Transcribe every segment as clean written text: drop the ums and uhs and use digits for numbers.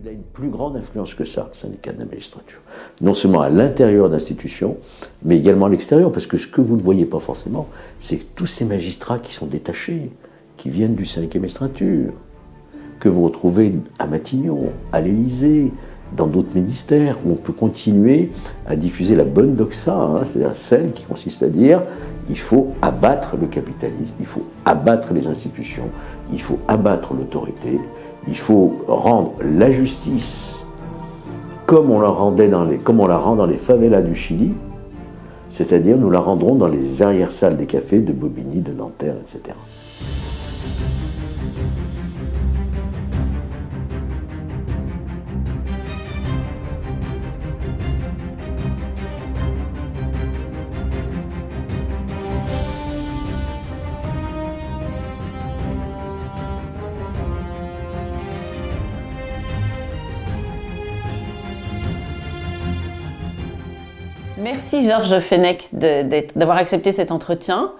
Il a une plus grande influence que ça, le syndicat de la magistrature. Non seulement à l'intérieur d'institutions, mais également à l'extérieur. Parce que ce que vous ne voyez pas forcément, c'est que tous ces magistrats qui sont détachés, qui viennent du syndicat de la magistrature, que vous retrouvez à Matignon, à l'Élysée, dans d'autres ministères, où on peut continuer à diffuser la bonne doxa, hein, c'est-à-dire celle qui consiste à dire il faut abattre le capitalisme, il faut abattre les institutions, il faut abattre l'autorité, il faut rendre la justice comme on la rend dans les favelas du Chili, c'est-à-dire nous la rendrons dans les arrière-salles des cafés de Bobigny, de Nanterre, etc. Merci Georges Fenech d'avoir accepté cet entretien.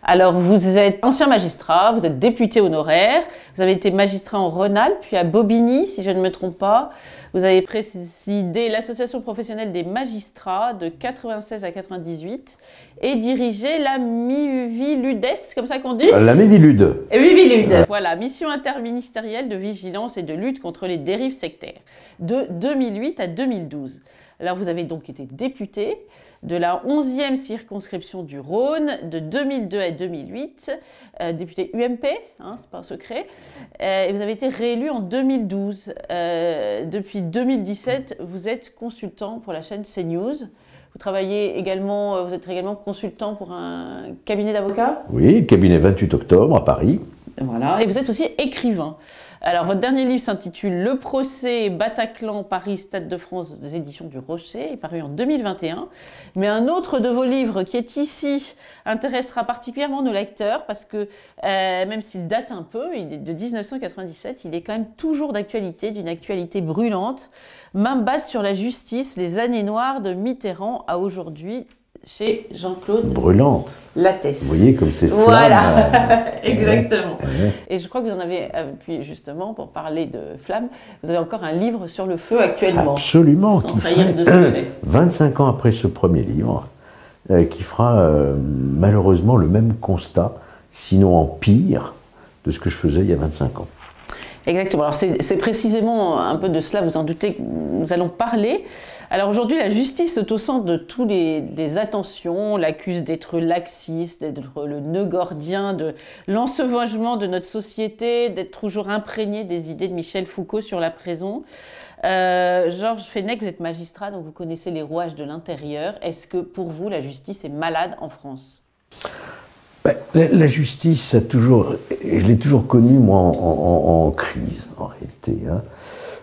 Alors vous êtes ancien magistrat, vous êtes député honoraire, vous avez été magistrat en Rhône-Alpes, puis à Bobigny, si je ne me trompe pas. Vous avez présidé l'association professionnelle des magistrats de 96 à 98 et dirigé la Miviludes, c'est comme ça qu'on dit ? La Miviludes. Miviludes, voilà, mission interministérielle de vigilance et de lutte contre les dérives sectaires, de 2008 à 2012. Alors vous avez donc été député de la 11e circonscription du Rhône de 2002 à 2008, député UMP, hein, c'est pas un secret, et vous avez été réélu en 2012. Depuis 2017, vous êtes consultant pour la chaîne CNews. Vous travaillez également, vous êtes également consultant pour un cabinet d'avocats ? Oui, cabinet 28 octobre à Paris. Voilà, et vous êtes aussi écrivain. Alors, votre dernier livre s'intitule Le procès Bataclan, Paris, Stade de France, des éditions du Rocher, est paru en 2021. Mais un autre de vos livres qui est ici intéressera particulièrement nos lecteurs parce que même s'il date un peu, il est de 1997, il est quand même toujours d'actualité, d'une actualité brûlante. Main basse sur la justice, les années noires de Mitterrand à aujourd'hui, chez Jean-Claude Brûlante. Lattès. Vous voyez comme c'est flamme. Voilà, exactement. Et je crois que vous en avez, puis justement, pour parler de flamme, vous avez encore un livre sur le feu actuellement. Absolument. Sans trahir de secret. 25 ans après ce premier livre, qui fera malheureusement le même constat, sinon en pire, de ce que je faisais il y a 25 ans. Exactement. Alors c'est précisément un peu de cela, vous en doutez, que nous allons parler. Alors aujourd'hui, la justice est au centre de tous les attentions. On l'accuse d'être laxiste, d'être le nœud gordien de l'ensauvagement de notre société, d'être toujours imprégné des idées de Michel Foucault sur la prison. Georges Fenech, vous êtes magistrat, donc vous connaissez les rouages de l'intérieur. Est-ce que pour vous, la justice est malade en France ? La justice, je l'ai toujours connue, moi, en crise, en réalité. Hein.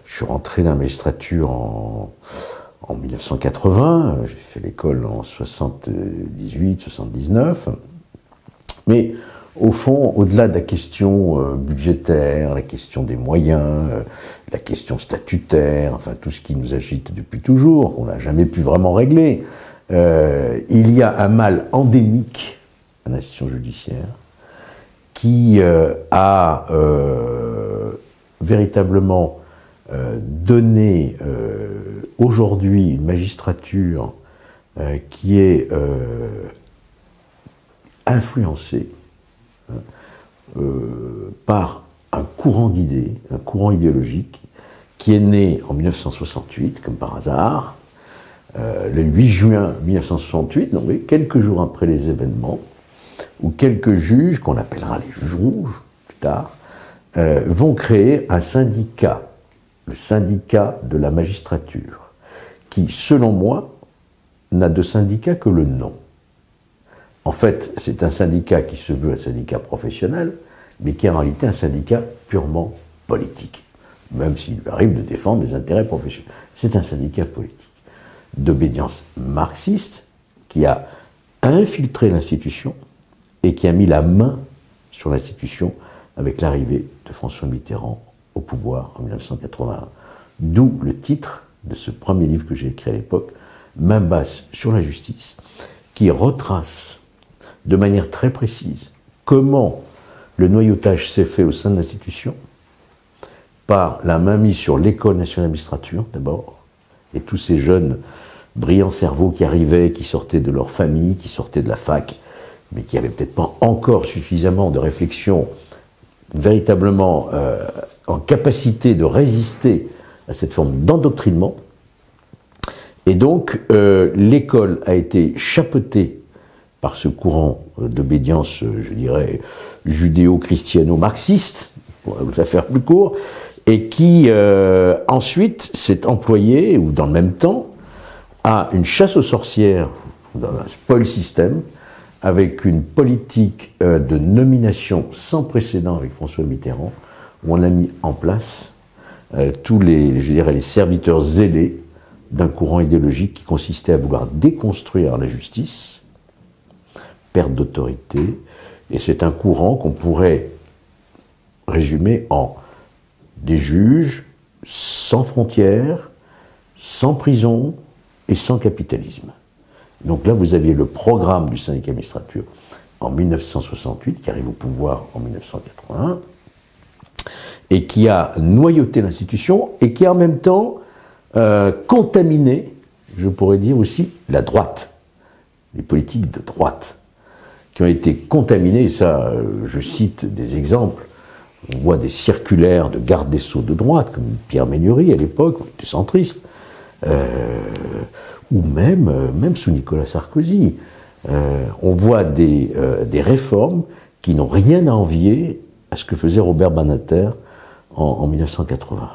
Je suis rentré dans la magistrature en 1980, j'ai fait l'école en 78, 79. Mais au fond, au-delà de la question budgétaire, la question des moyens, la question statutaire, enfin tout ce qui nous agite depuis toujours, qu'on n'a jamais pu vraiment régler, il y a un mal endémique à l'institution judiciaire, qui a véritablement donné aujourd'hui une magistrature qui est influencée par un courant d'idées, un courant idéologique qui est né en 1968, comme par hasard, le 8 juin 1968, donc quelques jours après les événements, où quelques juges, qu'on appellera les juges rouges plus tard, vont créer un syndicat, le syndicat de la magistrature, qui, selon moi, n'a de syndicat que le nom. En fait, c'est un syndicat qui se veut un syndicat professionnel, mais qui est en réalité un syndicat purement politique, même s'il lui arrive de défendre des intérêts professionnels. C'est un syndicat politique, d'obédience marxiste, qui a infiltré l'institution, et qui a mis la main sur l'institution avec l'arrivée de François Mitterrand au pouvoir en 1981. D'où le titre de ce premier livre que j'ai écrit à l'époque, Main basse sur la justice, qui retrace de manière très précise comment le noyautage s'est fait au sein de l'institution, par la mainmise sur l'École nationale de magistrature, d'abord, et tous ces jeunes brillants cerveaux qui arrivaient, qui sortaient de leur famille, qui sortaient de la fac, mais qui n'avaient peut-être pas encore suffisamment de réflexion véritablement en capacité de résister à cette forme d'endoctrinement. Et donc, l'école a été chapeautée par ce courant d'obédience, je dirais, judéo-christiano-marxiste, pour la faire plus court, et qui ensuite s'est employé, ou dans le même temps, à une chasse aux sorcières, dans un spoil system, avec une politique de nomination sans précédent avec François Mitterrand, où on a mis en place tous les, je dirais, les serviteurs zélés d'un courant idéologique qui consistait à vouloir déconstruire la justice, perte d'autorité, et c'est un courant qu'on pourrait résumer en des juges sans frontières, sans prison et sans capitalisme. Donc là, vous aviez le programme du syndicat magistrature en 1968, qui arrive au pouvoir en 1981, et qui a noyauté l'institution, et qui a en même temps contaminé, je pourrais dire aussi, la droite, les politiques de droite, qui ont été contaminées, et ça, je cite des exemples, on voit des circulaires de garde des sceaux de droite, comme Pierre Méniory à l'époque, qui était centriste, ou même sous Nicolas Sarkozy. On voit des réformes qui n'ont rien à envier à ce que faisait Robert Badinter en 1980.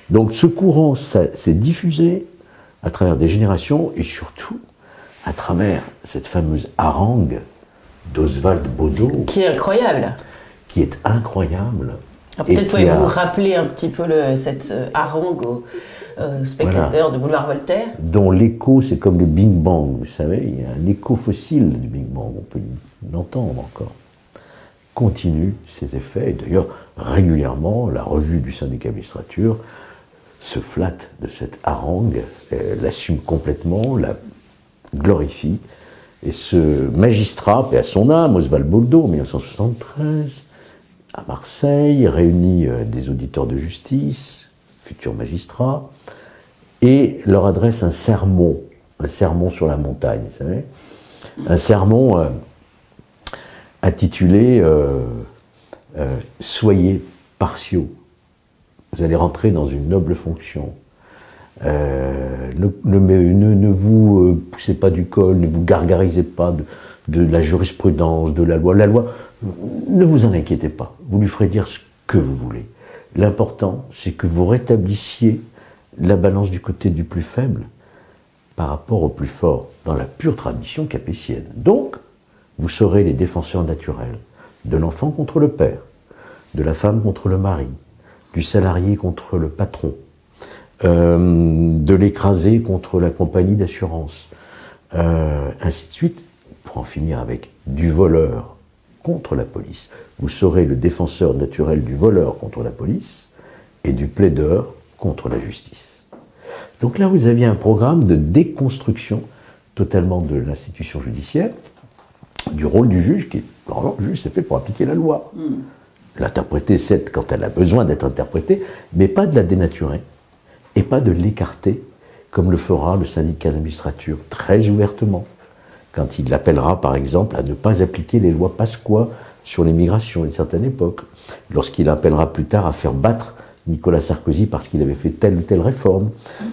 Donc ce courant s'est diffusé à travers des générations et surtout à travers cette fameuse harangue d'Oswald Bodo. Qui est incroyable. Qui est incroyable. Peut-être pouvez-vous rappeler un petit peu cette harangue aux spectateurs de Boulevard Voltaire, dont l'écho, c'est comme le Big Bang, vous savez, il y a un écho fossile du Big Bang, on peut l'entendre encore. Continue ses effets, et d'ailleurs, régulièrement, la revue du syndicat magistrature se flatte de cette harangue, l'assume complètement, la glorifie, et ce magistrat, paix à son âme, Oswald Bodo, en 1973, à Marseille, réunit des auditeurs de justice, futurs magistrats, et leur adresse un sermon sur la montagne, vous savez, un sermon intitulé « Soyez partiaux, vous allez rentrer dans une noble fonction, ne vous poussez pas du col, ne vous gargarisez pas de la jurisprudence, de la loi. La loi, ne vous en inquiétez pas, vous lui ferez dire ce que vous voulez. L'important, c'est que vous rétablissiez la balance du côté du plus faible par rapport au plus fort, dans la pure tradition capétienne. Donc, vous serez les défenseurs naturels de l'enfant contre le père, de la femme contre le mari, du salarié contre le patron, de l'écrasé contre la compagnie d'assurance, ainsi de suite, pour en finir avec du voleur contre la police. Vous serez le défenseur naturel du voleur contre la police et du plaideur contre la justice. Donc là, vous aviez un programme de déconstruction totalement de l'institution judiciaire, du rôle du juge, qui est, normalement, le juge, c'est fait pour appliquer la loi. L'interpréter, c'est quand elle a besoin d'être interprétée, mais pas de la dénaturer, et pas de l'écarter, comme le fera le syndicat de magistrature, très ouvertement, quand il l'appellera, par exemple, à ne pas appliquer les lois Pasqua sur l'immigration à une certaine époque, lorsqu'il appellera plus tard à faire battre Nicolas Sarkozy parce qu'il avait fait telle ou telle réforme.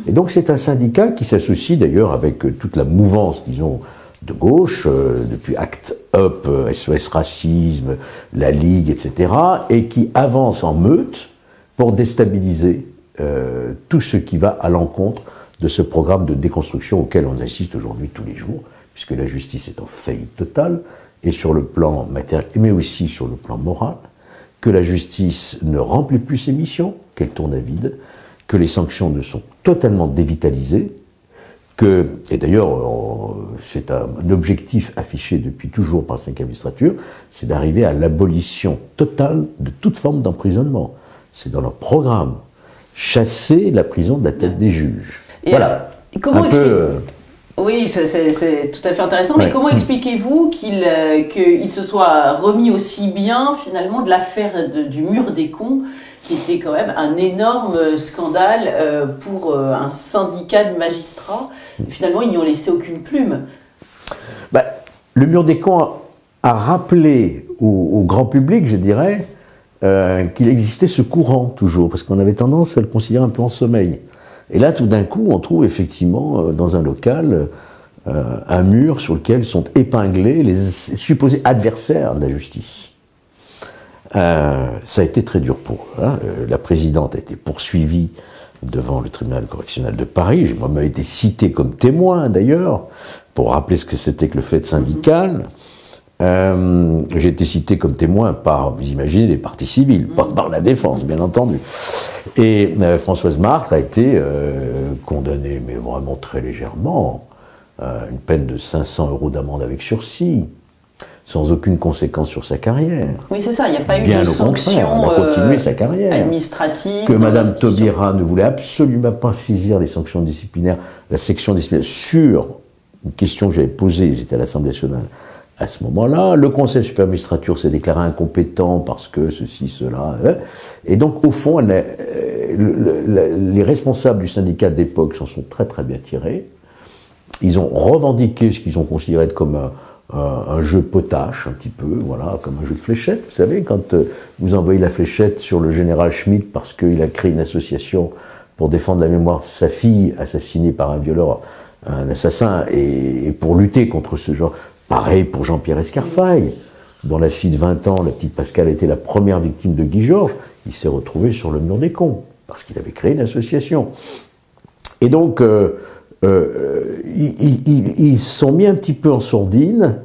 Et donc c'est un syndicat qui s'associe d'ailleurs avec toute la mouvance, disons, de gauche, depuis Act Up, SOS Racisme, la Ligue, etc., et qui avance en meute pour déstabiliser tout ce qui va à l'encontre de ce programme de déconstruction auquel on assiste aujourd'hui tous les jours, puisque la justice est en faillite totale, et sur le plan matériel, mais aussi sur le plan moral, que la justice ne remplit plus ses missions, qu'elle tourne à vide, que les sanctions ne sont totalement dévitalisées, et d'ailleurs, c'est un objectif affiché depuis toujours par le syndicat de magistrature, c'est d'arriver à l'abolition totale de toute forme d'emprisonnement. C'est dans leur programme. Chasser la prison de la tête des juges. Et voilà. comment Oui, c'est tout à fait intéressant, mais comment expliquez-vous qu'il se soit remis aussi bien finalement de l'affaire du mur des cons, qui était quand même un énorme scandale pour un syndicat de magistrats. Finalement, ils n'y ont laissé aucune plume. Le mur des cons a rappelé au grand public, je dirais, qu'il existait ce courant toujours, parce qu'on avait tendance à le considérer un peu en sommeil. Et là, tout d'un coup, on trouve effectivement dans un local un mur sur lequel sont épinglés les supposés adversaires de la justice. Ça a été très dur pour eux. Hein. La présidente a été poursuivie devant le tribunal correctionnel de Paris. J'ai moi-même été cité comme témoin, d'ailleurs, pour rappeler ce que c'était que le fait syndical. J'ai été cité comme témoin par, vous imaginez, les parties civiles, pas par la défense, bien entendu. Et Françoise Martre a été condamnée, mais vraiment très légèrement, une peine de 500 € d'amende avec sursis, sans aucune conséquence sur sa carrière. Oui, c'est ça, il n'y a pas eu de sanction administrative. Que Madame Taubira ne voulait absolument pas saisir les sanctions disciplinaires, la section disciplinaire, sur une question que j'avais posée, j'étais à l'Assemblée nationale, à ce moment-là, le Conseil supérieur de magistrature s'est déclaré incompétent parce que ceci, cela. Et donc, au fond, les responsables du syndicat d'époque s'en sont très très bien tirés. Ils ont revendiqué ce qu'ils ont considéré comme un jeu potache, un petit peu, voilà, comme un jeu de fléchette. Vous savez, quand vous envoyez la fléchette sur le général Schmitt parce qu'il a créé une association pour défendre la mémoire de sa fille assassinée par un violeur, un assassin, et pour lutter contre ce genre. Pareil pour Jean-Pierre Escarfaille, dont la fille de 20 ans, la petite Pascale, était la première victime de Guy Georges. Il s'est retrouvé sur le mur des cons, parce qu'il avait créé une association. Et donc, ils se sont mis un petit peu en sourdine.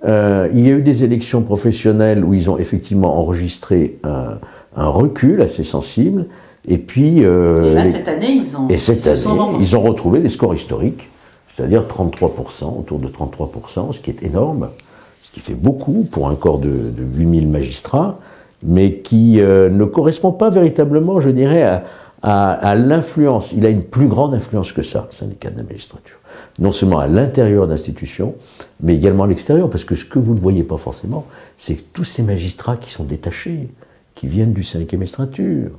Il y a eu des élections professionnelles où ils ont effectivement enregistré un recul assez sensible. Et puis... et là, cette année, ils ont retrouvé des scores historiques. C'est-à-dire 33%, autour de 33%, ce qui est énorme, ce qui fait beaucoup pour un corps de 8000 magistrats, mais qui ne correspond pas véritablement, je dirais, à l'influence. Il a une plus grande influence que ça, le syndicat de la magistrature. Non seulement à l'intérieur d'institutions, mais également à l'extérieur, parce que ce que vous ne voyez pas forcément, c'est que tous ces magistrats qui sont détachés, qui viennent du syndicat de la magistrature,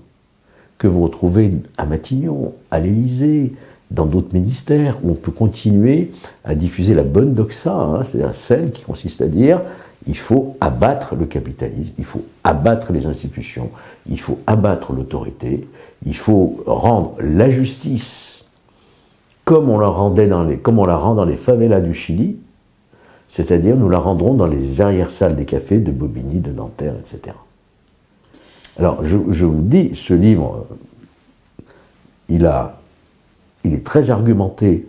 que vous retrouvez à Matignon, à l'Élysée, dans d'autres ministères, où on peut continuer à diffuser la bonne doxa, hein, c'est-à-dire celle qui consiste à dire il faut abattre le capitalisme, il faut abattre les institutions, il faut abattre l'autorité, il faut rendre la justice comme on la rend dans les favelas du Chili, c'est-à-dire nous la rendrons dans les arrière-salles des cafés de Bobigny, de Nanterre, etc. Alors je vous dis, ce livre, il est très argumenté.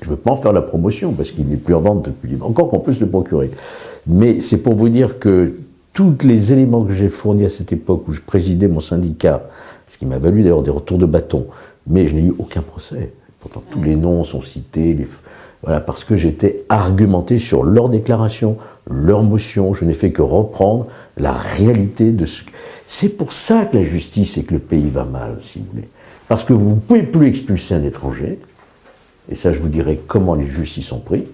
Je ne veux pas en faire la promotion parce qu'il n'est plus en vente depuis, encore qu'on peut se le procurer. Mais c'est pour vous dire que tous les éléments que j'ai fournis à cette époque où je présidais mon syndicat, ce qui m'a valu d'ailleurs des retours de bâton, mais je n'ai eu aucun procès. Pourtant, tous les noms sont cités, voilà, parce que j'étais argumenté sur leurs déclarations, leurs motions. Je n'ai fait que reprendre la réalité de ce. C'est pour ça que la justice et que le pays va mal, si vous voulez. Parce que vous ne pouvez plus expulser un étranger, et ça je vous dirai comment les juges s'y sont pris,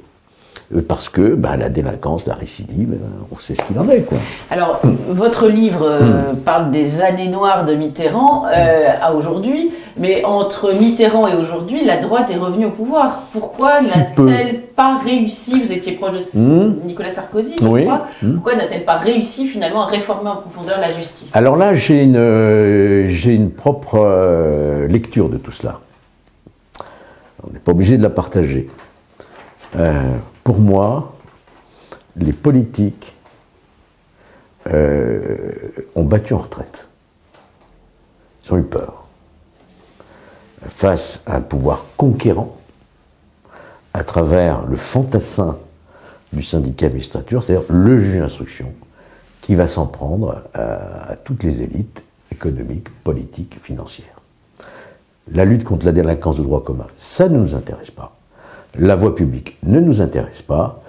parce que la délinquance, la récidive, on sait ce qu'il en est, quoi. Alors, votre livre parle des années noires de Mitterrand à aujourd'hui, mais entre Mitterrand et aujourd'hui, la droite est revenue au pouvoir. Pourquoi n'a-t-elle pas réussi, vous étiez proche de Nicolas Sarkozy, je crois, pourquoi n'a-t-elle pas réussi finalement à réformer en profondeur la justice? Alors là, j'ai une propre lecture de tout cela. On n'est pas obligé de la partager. Pour moi, les politiques ont battu en retraite. Ils ont eu peur. Face à un pouvoir conquérant, à travers le fantassin du syndicat de magistrature, c'est-à-dire le juge d'instruction, qui va s'en prendre à toutes les élites économiques, politiques, financières. La lutte contre la délinquance de droit commun, ça ne nous intéresse pas. La voie publique ne nous intéresse pas.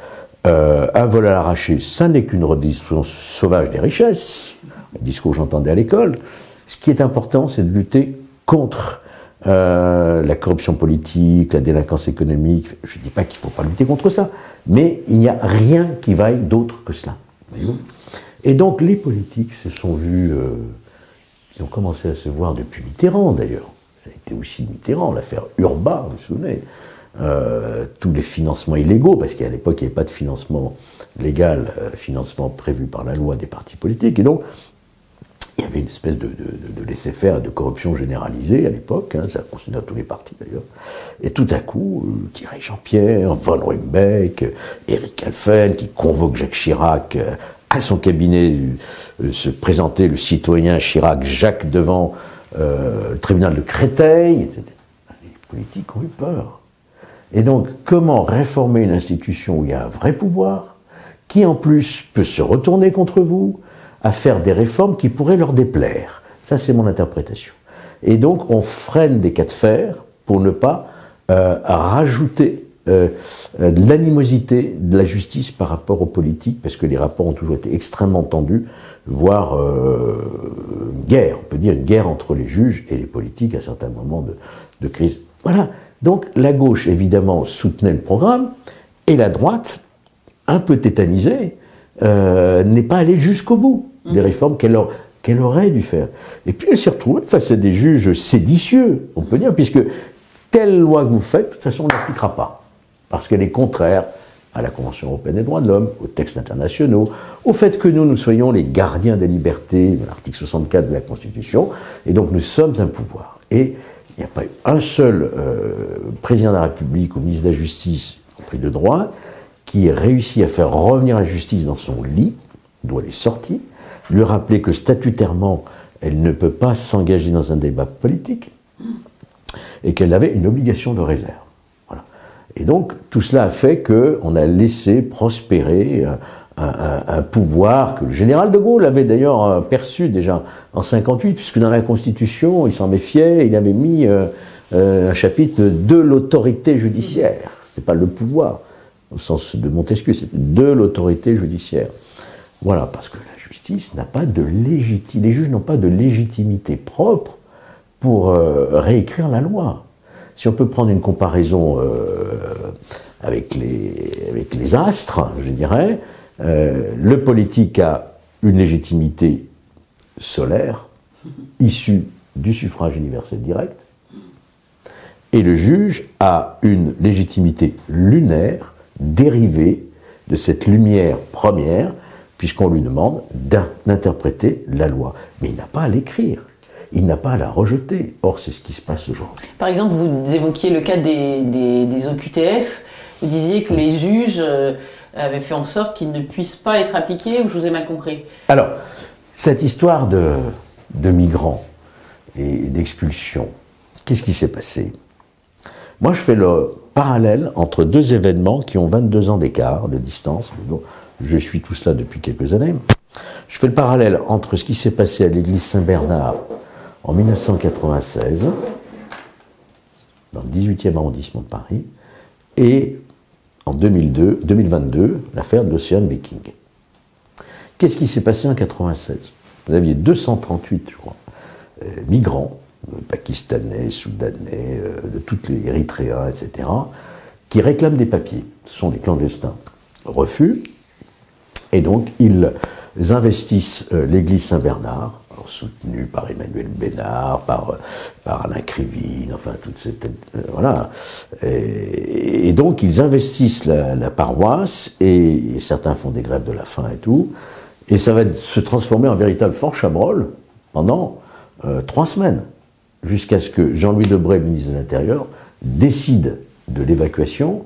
Un vol à l'arraché, ça n'est qu'une redistribution sauvage des richesses. Le discours que j'entendais à l'école. Ce qui est important, c'est de lutter contre la corruption politique, la délinquance économique. Je ne dis pas qu'il ne faut pas lutter contre ça, mais il n'y a rien qui vaille d'autre que cela. Et donc les politiques se sont vus, ils ont commencé à se voir depuis Mitterrand d'ailleurs. Ça a été aussi Mitterrand, l'affaire Urbain, vous vous souvenez, tous les financements illégaux, parce qu'à l'époque il n'y avait pas de financement légal, financement prévu par la loi des partis politiques, et donc il y avait une espèce de laisser-faire, de corruption généralisée à l'époque, hein, ça concernait à tous les partis d'ailleurs. Et tout à coup, Thierry Jean-Pierre, Von Ruymbeck, Éric Alphen, qui convoque Jacques Chirac à son cabinet, se présenter le citoyen Chirac Jacques devant le tribunal de Créteil, etc. Les politiques ont eu peur. Et donc, comment réformer une institution où il y a un vrai pouvoir, qui en plus peut se retourner contre vous, à faire des réformes qui pourraient leur déplaire. Ça, c'est mon interprétation. Et donc, on freine des cas de fer pour ne pas rajouter de l'animosité de la justice par rapport aux politiques, parce que les rapports ont toujours été extrêmement tendus, voire une guerre, on peut dire une guerre entre les juges et les politiques à certains moments de crise. Voilà. Donc, la gauche, évidemment, soutenait le programme, et la droite, un peu tétanisée, n'est pas allée jusqu'au bout des réformes qu'elle aurait dû faire. Et puis elle s'est retrouvée face à des juges séditieux, on peut dire, puisque telle loi que vous faites, de toute façon, on ne l'appliquera pas, parce qu'elle est contraire à la Convention européenne des droits de l'homme, aux textes internationaux, au fait que nous soyons les gardiens des libertés, l'article 64 de la Constitution, et donc nous sommes un pouvoir. Et il n'y a pas eu un seul président de la République ou ministre de la Justice, y compris de droite, qui ait réussi à faire revenir la justice dans son lit, d'où elle est sortie, lui rappeler que statutairement, elle ne peut pas s'engager dans un débat politique, et qu'elle avait une obligation de réserve. Voilà. Et donc, tout cela a fait qu'on a laissé prospérer un pouvoir que le général de Gaulle avait d'ailleurs perçu déjà en 1958, puisque dans la Constitution, il s'en méfiait, il avait mis un chapitre de l'autorité judiciaire. C'était pas le pouvoir, au sens de Montesquieu, c'était de l'autorité judiciaire. Voilà, parce que la justice n'a pas de légitimité, les juges n'ont pas de légitimité propre pour réécrire la loi. Si on peut prendre une comparaison avec les astres, je dirais, le politique a une légitimité solaire, issue du suffrage universel direct, et le juge a une légitimité lunaire, dérivée de cette lumière première, puisqu'on lui demande d'interpréter la loi. Mais il n'a pas à l'écrire, il n'a pas à la rejeter. Or, c'est ce qui se passe aujourd'hui. Par exemple, vous évoquiez le cas des OQTF, vous disiez que les juges avaient fait en sorte qu'ils ne puissent pas être appliqués, ou je vous ai mal compris? Alors, cette histoire de migrants et d'expulsion, qu'est-ce qui s'est passé? Moi, je fais le parallèle entre deux événements qui ont 22 ans d'écart, de distance. Je suis tout cela depuis quelques années. Je fais le parallèle entre ce qui s'est passé à l'église Saint-Bernard en 1996, dans le 18e arrondissement de Paris, et en 2022, l'affaire de l'Ocean Viking. Qu'est-ce qui s'est passé en 1996? Vous aviez 238, je crois, migrants, pakistanais, soudanais, de toutes les Érythréens, etc., qui réclament des papiers. Ce sont des clandestins. Refus. Et donc, ils investissent l'église Saint-Bernard, soutenue par Emmanuel Bénard, par Alain Krivine, enfin, toute cette... voilà. Et donc, ils investissent la paroisse, et certains font des grèves de la faim et tout, et ça va se transformer en véritable Fort Chabrol pendant 3 semaines, jusqu'à ce que Jean-Louis Debré, ministre de l'Intérieur, décide de l'évacuation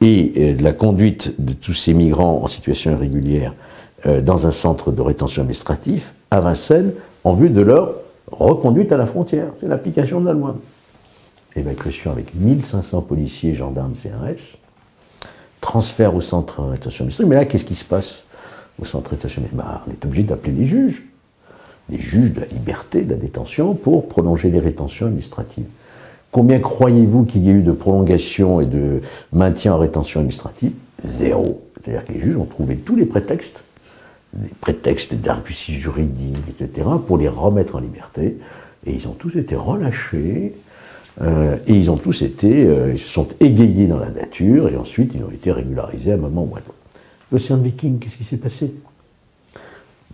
et de la conduite de tous ces migrants en situation irrégulière dans un centre de rétention administratif à Vincennes, en vue de leur reconduite à la frontière. C'est l'application de la loi. Évacuation avec 1500 policiers, gendarmes, CRS, transfert au centre de rétention administrative. Mais là, qu'est-ce qui se passe au centre de rétention administrative? On est obligé d'appeler les juges de la liberté, de la détention, pour prolonger les rétentions administratives. Combien croyez-vous qu'il y a eu de prolongation et de maintien en rétention administrative? 0. C'est-à-dire que les juges ont trouvé tous les prétextes, des prétextes d'arguties juridiques, etc., pour les remettre en liberté, et ils ont tous été relâchés et ils ont tous été, ils se sont égayés dans la nature, et ensuite ils ont été régularisés à un moment ou à l'autre. L'Océan Viking, qu'est-ce qui s'est passé?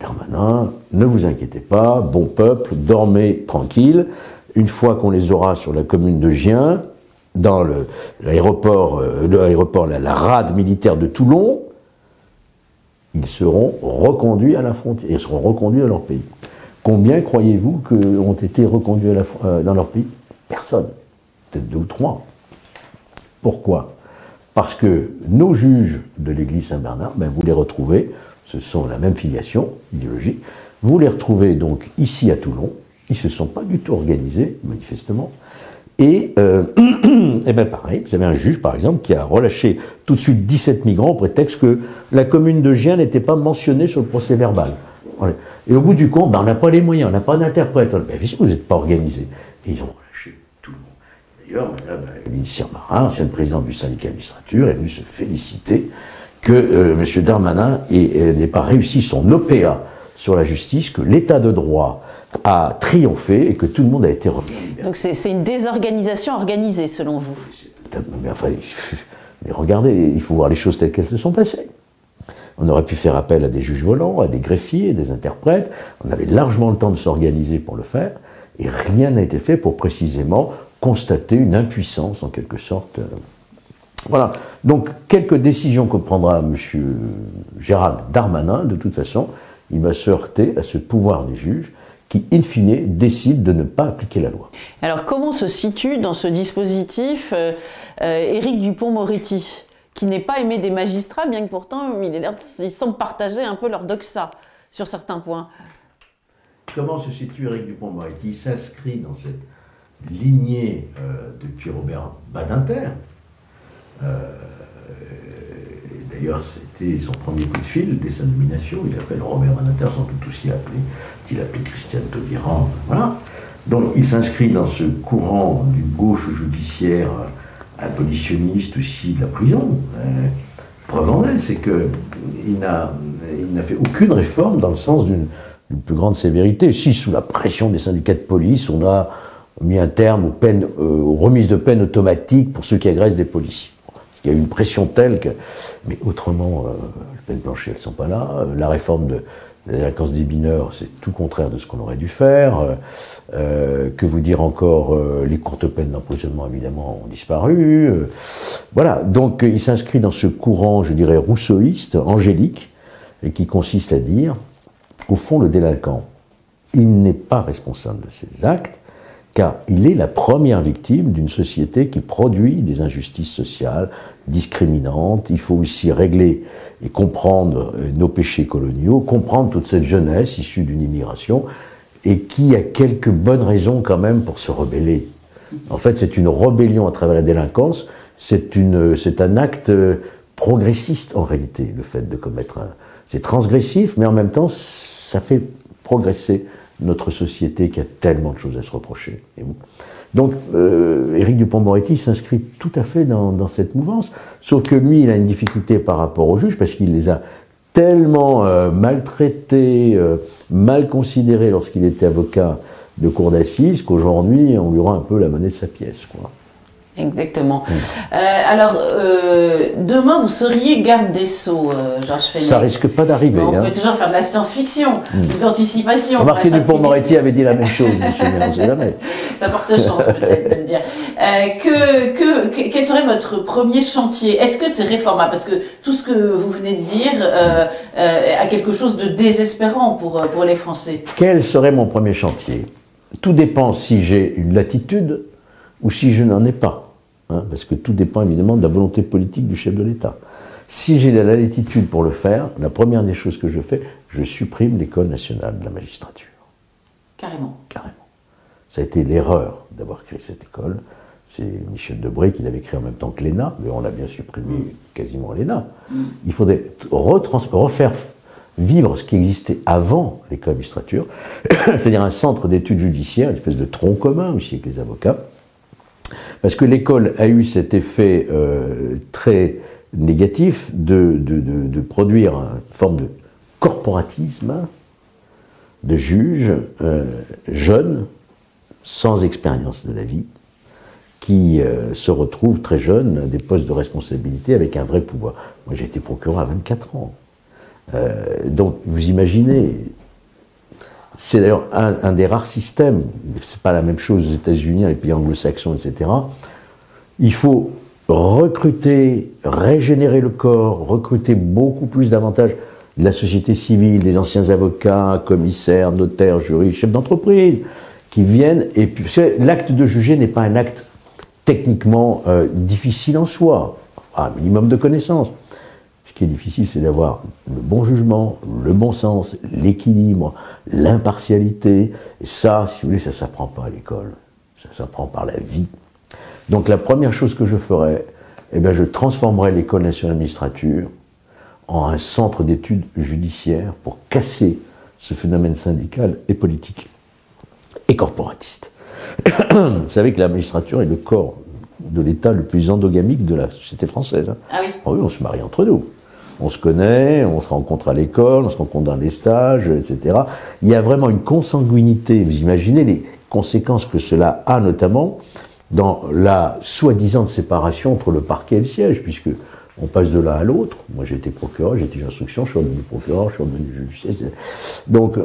Darmanin, ne vous inquiétez pas, bon peuple, dormez tranquille. Une fois qu'on les aura sur la commune de Gien, dans l'aéroport, la rade militaire de Toulon, ils seront reconduits à la frontière, ils seront reconduits à leur pays. Combien croyez-vous ont été reconduits dans leur pays? Personne. Peut-être 2 ou 3. Pourquoi? Parce que nos juges de l'église Saint-Bernard, vous les retrouvez, ce sont la même filiation idéologique, vous les retrouvez donc ici à Toulon, ils ne se sont pas du tout organisés, manifestement, et pareil, vous avez un juge par exemple qui a relâché tout de suite 17 migrants au prétexte que la commune de Gien n'était pas mentionnée sur le procès verbal. Et au bout du compte, on n'a pas les moyens, on n'a pas d'interprète. Bien sûr, vous n'êtes pas organisé. Et ils ont relâché tout le monde. D'ailleurs, Mme Eline Sirmarin, ancienne présidente du syndicat Magistrature, est venue se féliciter que M. Darmanin n'ait pas réussi son OPA sur la justice, que l'état de droit a triomphé et que tout le monde a été remis. Donc c'est une désorganisation organisée, selon vous? Mais regardez, il faut voir les choses telles qu'elles se sont passées. On aurait pu faire appel à des juges volants, à des greffiers, des interprètes. On avait largement le temps de s'organiser pour le faire. Et rien n'a été fait pour précisément constater une impuissance, en quelque sorte. Voilà. Donc, quelques décisions que prendra M. Gérald Darmanin, de toute façon, il va se heurter à ce pouvoir des juges qui, in fine, décident de ne pas appliquer la loi. Alors, comment se situe dans ce dispositif Éric Dupond-Moretti, qui n'est pas aimé des magistrats, bien que pourtant il semble partager un peu leur doxa sur certains points. Comment se situe Éric Dupond-Moretti? Il s'inscrit dans cette lignée de Pierre-Robert Badinter. D'ailleurs, c'était son premier coup de fil dès sa nomination. Il appelle Robert Badinter, sans doute aussi il appelé Christiane Taubira. Voilà. Donc il s'inscrit dans ce courant du gauche judiciaire abolitionniste aussi de la prison. Preuve en est, c'est qu'il n'a fait aucune réforme dans le sens d'une plus grande sévérité. Si, sous la pression des syndicats de police, on a mis un terme aux remises de peine automatiques pour ceux qui agressent des policiers. Il y a eu une pression telle que... Mais autrement, les peines planchées, elles ne sont pas là. La réforme de la délinquance des mineurs, c'est tout le contraire de ce qu'on aurait dû faire. Que vous dire encore, les courtes peines d'emprisonnement, évidemment, ont disparu. Voilà, donc il s'inscrit dans ce courant, je dirais, rousseauiste, angélique, et qui consiste à dire, au fond, le délinquant, il n'est pas responsable de ses actes, car il est la première victime d'une société qui produit des injustices sociales discriminantes. Il faut aussi régler et comprendre nos péchés coloniaux, comprendre toute cette jeunesse issue d'une immigration, et qui a quelques bonnes raisons quand même pour se rebeller. En fait, c'est une rébellion à travers la délinquance, c'est un acte progressiste en réalité, le fait de commettre un... C'est transgressif, mais en même temps, ça fait progresser notre société qui a tellement de choses à se reprocher. Donc, Éric Dupond-Moretti s'inscrit tout à fait dans cette mouvance, sauf que lui, il a une difficulté par rapport aux juges, parce qu'il les a tellement maltraités, mal considérés lorsqu'il était avocat de cour d'assises, qu'aujourd'hui, on lui rend un peu la monnaie de sa pièce, quoi. Exactement. Alors, demain, vous seriez garde des Sceaux, Georges Fenech. Ça risque pas d'arriver. On peut toujours faire de la science-fiction, de l'anticipation. Remarquez, Dupond-Moretti avait dit la même chose, monsieur, mais on sait jamais. Ça porte chance, peut-être, de le dire. Quel serait votre premier chantier? Est-ce que c'est réformable? Parce que tout ce que vous venez de dire a quelque chose de désespérant pour les Français. Quel serait mon premier chantier? Tout dépend si j'ai une latitude ou si je n'en ai pas. Parce que tout dépend évidemment de la volonté politique du chef de l'État. Si j'ai la latitude pour le faire, la première des choses que je fais, je supprime l'École nationale de la magistrature. Carrément. Carrément. Ça a été l'erreur d'avoir créé cette école. C'est Michel Debré qui l'avait créé en même temps que l'ENA, mais on l'a bien supprimé quasiment à l'ENA. Il faudrait refaire vivre ce qui existait avant l'école de magistrature, c'est-à-dire un centre d'études judiciaires, une espèce de tronc commun aussi avec les avocats. Parce que l'école a eu cet effet très négatif de produire une forme de corporatisme de juges jeunes, sans expérience de la vie, qui se retrouvent très jeunes à des postes de responsabilité avec un vrai pouvoir. Moi, j'ai été procureur à 24 ans. Donc, vous imaginez, c'est d'ailleurs un des rares systèmes, c'est pas la même chose aux États-Unis, les pays anglo-saxons, etc. Il faut recruter, régénérer le corps, recruter beaucoup plus davantage de la société civile, des anciens avocats, commissaires, notaires, juristes, chefs d'entreprise, qui viennent, et puis l'acte de juger n'est pas un acte techniquement difficile en soi, un minimum de connaissances. Ce qui est difficile, c'est d'avoir le bon jugement, le bon sens, l'équilibre, l'impartialité. Et ça, si vous voulez, ça ne s'apprend pas à l'école. Ça s'apprend par la vie. Donc la première chose que je ferais, eh bien, je transformerais l'École nationale de magistrature en un centre d'études judiciaires pour casser ce phénomène syndical et politique et corporatiste. Vous savez que la magistrature est le corps de l'État le plus endogamique de la société française. Ah oui. Oh oui, on se marie entre nous. On se connaît, on se rencontre à l'école, on se rencontre dans les stages, etc. Il y a vraiment une consanguinité. Vous imaginez les conséquences que cela a, notamment dans la soi-disant séparation entre le parquet et le siège, puisque on passe de l'un à l'autre. Moi, j'ai été procureur, j'ai été juge d'instruction, je suis devenu procureur, je suis devenu juge du siège. Donc,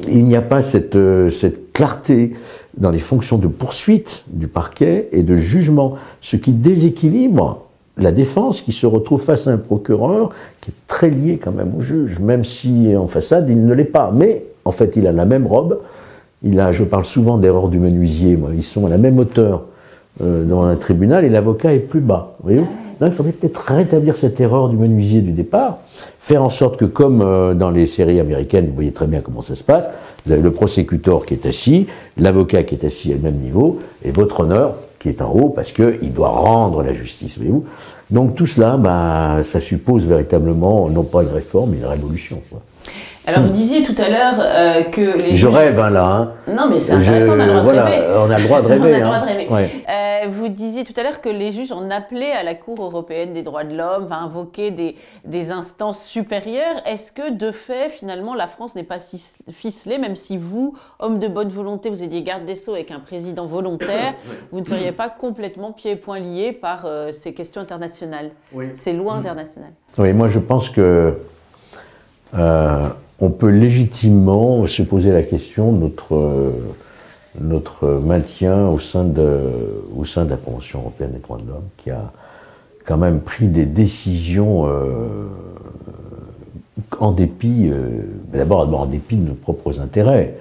il n'y a pas cette clarté dans les fonctions de poursuite du parquet et de jugement, ce qui déséquilibre la défense qui se retrouve face à un procureur qui est très lié quand même au juge, même si en façade il ne l'est pas. Mais en fait, il a la même robe. Je parle souvent d'erreur du menuisier. Moi, ils sont à la même hauteur dans un tribunal et l'avocat est plus bas. Voyez-vous ? Donc, il faudrait peut-être rétablir cette erreur du menuisier du départ, faire en sorte que, comme dans les séries américaines, vous voyez très bien comment ça se passe, vous avez le prosécuteur qui est assis, l'avocat qui est assis à le même niveau, et votre honneur qui est en haut parce qu'il doit rendre la justice, voyez-vous. Donc tout cela, ça suppose véritablement, non pas une réforme, mais une révolution, quoi. Alors vous disiez tout à l'heure que les Je rêve là. Non mais c'est intéressant, on a le droit de rêver. On a le droit de rêver. On a le droit de rêver. Ouais. Vous disiez tout à l'heure que les juges en appelaient à la Cour européenne des droits de l'homme, va invoquer des instances supérieures. Est-ce que de fait, finalement, la France n'est pas ficelée, même si vous, homme de bonne volonté, vous étiez garde des Sceaux avec un président volontaire, vous ne seriez pas complètement pieds et poings liés par ces questions internationales, ces lois internationales? Oui, moi je pense que on peut légitimement se poser la question de notre maintien au sein de la Convention européenne des droits de l'homme, qui a quand même pris des décisions en dépit, d'abord en dépit de nos propres intérêts.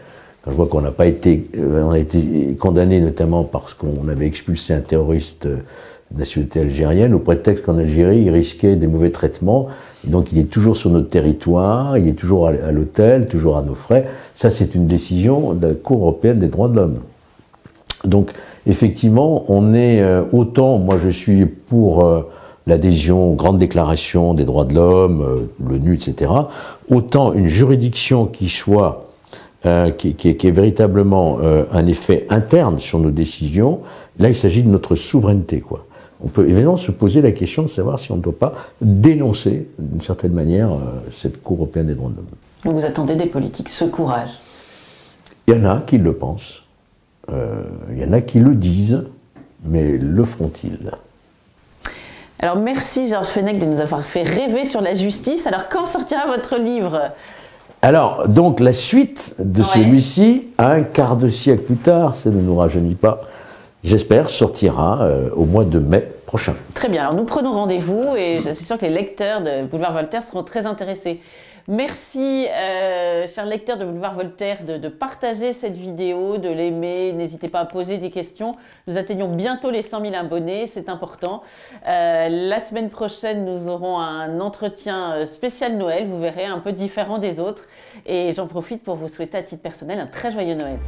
Quand je vois qu'on n'a pas été, on a été condamné notamment parce qu'on avait expulsé un terroriste de nationalité algérienne, au prétexte qu'en Algérie, il risquait des mauvais traitements. Donc il est toujours sur notre territoire, il est toujours à l'hôtel, toujours à nos frais. Ça, c'est une décision de la Cour européenne des droits de l'homme. Donc, effectivement, on est autant, moi je suis pour l'adhésion aux grandes déclarations des droits de l'homme, l'ONU, etc., autant une juridiction qui soit, qui est véritablement un effet interne sur nos décisions. Là, il s'agit de notre souveraineté, quoi. On peut évidemment se poser la question de savoir si on ne doit pas dénoncer, d'une certaine manière, cette Cour européenne des droits de l'homme. Donc vous attendez des politiques ce courage? Il y en a qui le pensent, il y en a qui le disent, mais le feront-ils? Alors merci Georges Fenech de nous avoir fait rêver sur la justice. Alors quand sortira votre livre? Alors, donc la suite de celui-ci, un quart de siècle plus tard, ça ne nous rajeunit pas, j'espère, sortira au mois de mai prochain. Très bien, alors nous prenons rendez-vous et je suis sûre que les lecteurs de Boulevard Voltaire seront très intéressés. Merci, chers lecteurs de Boulevard Voltaire, de partager cette vidéo, de l'aimer. N'hésitez pas à poser des questions. Nous atteignons bientôt les 100 000 abonnés, c'est important. La semaine prochaine, nous aurons un entretien spécial Noël, vous verrez, un peu différent des autres. Et j'en profite pour vous souhaiter à titre personnel un très joyeux Noël.